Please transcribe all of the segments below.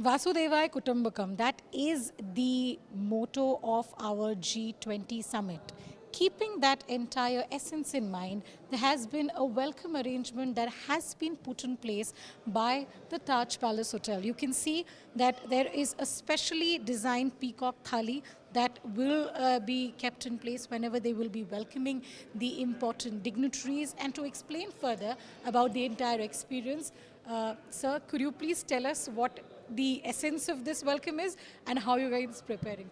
Vasudevaya Kutumbakam, that is the motto of our G20 summit. Keeping that entire essence in mind, there has been a welcome arrangement that has been put in place by the Taj Palace Hotel. You can see that there is a specially designed peacock thali that will be kept in place whenever they will be welcoming the important dignitaries. And to explain further about the entire experience, sir, could you please tell us what the essence of this welcome is and how you guys preparing?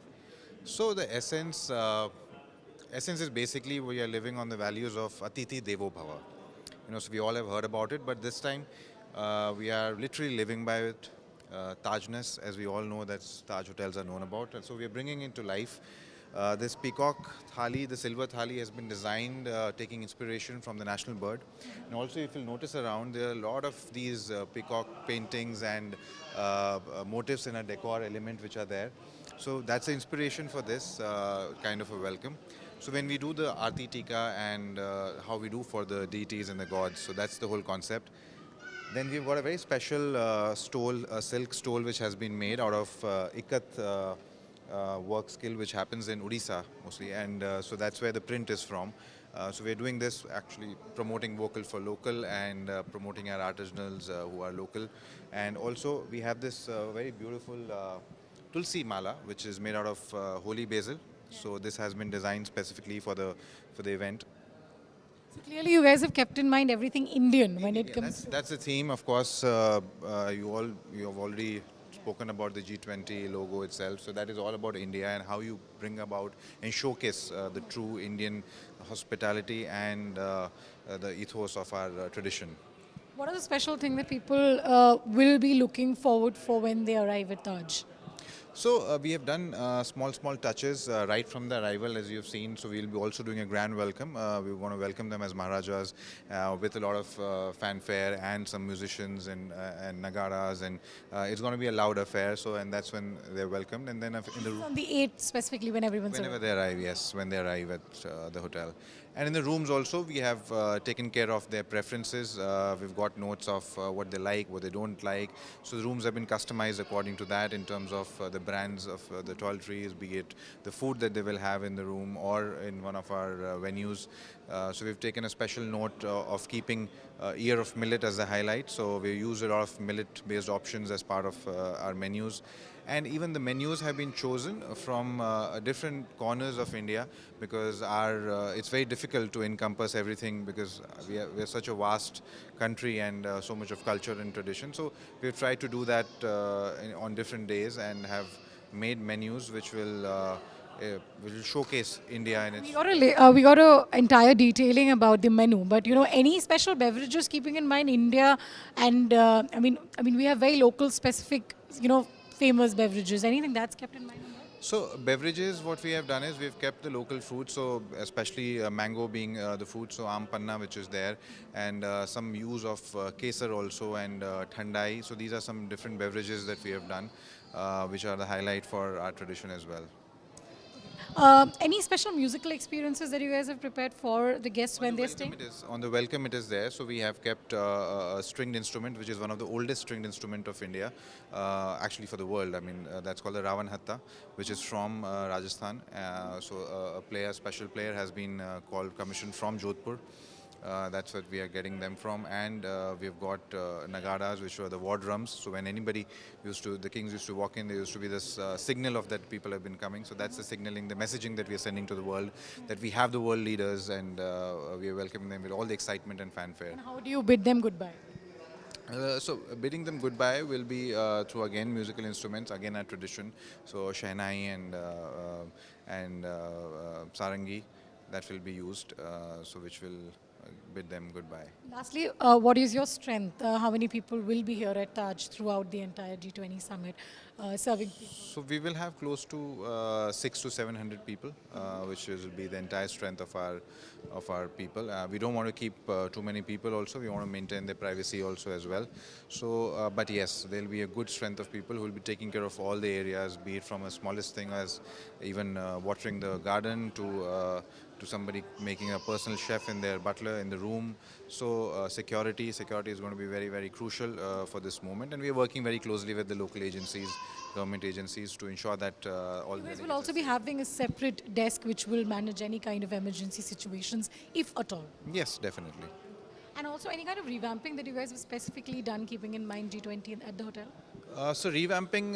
So the essence is basically we are living on the values of Atithi Devo Bhava. So we all have heard about it, but this time we are literally living by it. Tajness, as we all know, that's Taj hotels are known about, and so we are bringing into life. This peacock thali, the silver thali, has been designed taking inspiration from the national bird. And also, if you'll notice around, there are a lot of these peacock paintings and motifs in a decor element which are there. So that's the inspiration for this kind of a welcome. So when we do the Aarti Tika and how we do for the deities and the gods, so that's the whole concept. Then we've got a very special stole, a silk stole which has been made out of ikat work skill which happens in Odisha mostly, and so that's where the print is from. So we're doing this actually promoting vocal for local and promoting our artisanals who are local. And also we have this very beautiful Tulsi Mala which is made out of holy basil. So this has been designed specifically for the event. So clearly, you guys have kept in mind everything Indian when it Yeah, comes. that's the theme. Of course, you have already spoken about the G20 logo itself. So that is all about India and how you bring about and showcase the true Indian hospitality and the ethos of our tradition. What are the special things that people will be looking forward for when they arrive at Taj? So we have done small touches right from the arrival, as you've seen. So we'll be also doing a grand welcome. We want to welcome them as Maharajas with a lot of fanfare and some musicians and nagaras, and it's going to be a loud affair. So and that's when they're welcomed, and then in the On the 8th specifically when everyone's whenever arrived. they arrive, yes, when they arrive at the hotel. And in the rooms also, we have taken care of their preferences. We've got notes of what they like, what they don't like. So the rooms have been customized according to that in terms of the brands of the toiletries, be it the food that they will have in the room or in one of our venues. So we've taken a special note of keeping ear of millet as the highlight. So we use a lot of millet-based options as part of our menus. And even the menus have been chosen from different corners of India because it's very difficult to encompass everything because we are such a vast country and so much of culture and tradition. So we've tried to do that on different days and have made menus which will showcase India in its. We got a entire detailing about the menu, but any special beverages keeping in mind India and I mean we have very local specific famous beverages. Anything that's kept in mind? So beverages, what we have done is we've kept the local fruit, so especially mango being the fruit, so aam panna which is there, and some use of kesar also and thandai. So these are some different beverages that we have done, which are the highlight for our tradition as well. Any special musical experiences that you guys have prepared for the guests when they stay? On the welcome it is there. So we have kept a stringed instrument, which is one of the oldest stringed instrument of India, actually for the world. I mean, that's called the Ravan Hatta, which is from Rajasthan. So a player, special player, has been commissioned from Jodhpur. That's what we are getting them from, and we've got nagaras, which were the war drums. So when anybody the kings used to walk in, there used to be this signal of that people have been coming. So that's the signaling, the messaging that we are sending to the world, that we have the world leaders, and we are welcoming them with all the excitement and fanfare. And how do you bid them goodbye? So bidding them goodbye will be through again musical instruments, again our tradition. So Shehnai and sarangi, that will be used. So which will bid them goodbye. Lastly, what is your strength? How many people will be here at Taj throughout the entire G20 summit serving people? So we will have close to 600 to 700 people, which will be the entire strength of our people. We don't want to keep too many people. Also, we want to maintain their privacy also as well. So, but yes, there will be a good strength of people who will be taking care of all the areas, be it from a smallest thing as even watering the garden to to somebody making a personal chef in their butler in the room. So security is going to be very, very crucial for this moment, and we are working very closely with the local agencies, government agencies, to ensure that all You the guys will delegates also are be safe. having a separate desk which will manage any kind of emergency situations, if at all. Yes, definitely. And also any kind of revamping that you guys have specifically done, keeping in mind G20 at the hotel? So revamping,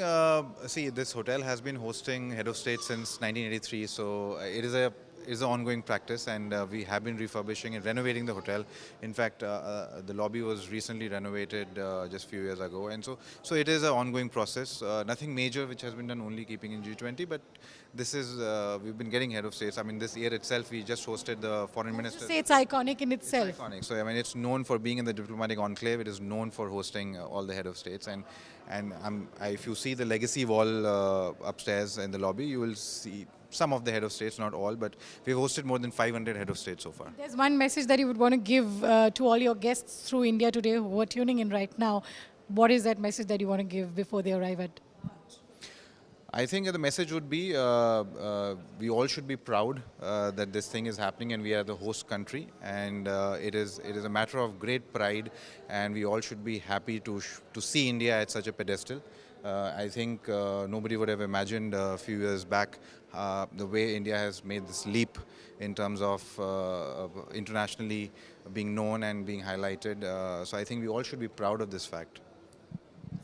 see, this hotel has been hosting head of state since 1983, so it is an ongoing practice, and we have been refurbishing and renovating the hotel. In fact, the lobby was recently renovated just a few years ago, and so it is an ongoing process. Nothing major which has been done, only keeping in G20, but this is we've been getting head of states. I mean, this year itself we just hosted the foreign Just ministers. say it's iconic in It's itself. iconic. So I mean, it's known for being in the diplomatic enclave. It is known for hosting all the head of states, and if you see the legacy wall upstairs in the lobby, you will see some of the head of states, not all, but we've hosted more than 500 head of states so far. There's one message that you would want to give to all your guests through India Today who are tuning in right now. What is that message that you want to give before they arrive at? I think the message would be we all should be proud that this thing is happening, and we are the host country, and it is a matter of great pride, and we all should be happy to see India at such a pedestal. I think nobody would have imagined a few years back the way India has made this leap in terms of internationally being known and being highlighted. So I think we all should be proud of this fact.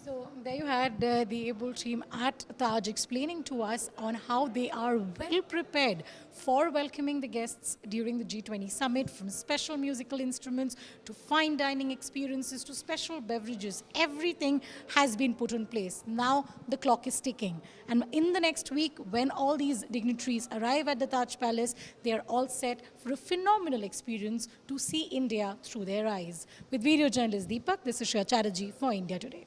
So there you had the able team at Taj explaining to us on how they are well prepared for welcoming the guests during the G20 summit, from special musical instruments to fine dining experiences to special beverages. Everything has been put in place. Now the clock is ticking. And in the next week, when all these dignitaries arrive at the Taj Palace, they are all set for a phenomenal experience to see India through their eyes. With video journalist Deepak, this is Shreya Chatterjee for India Today.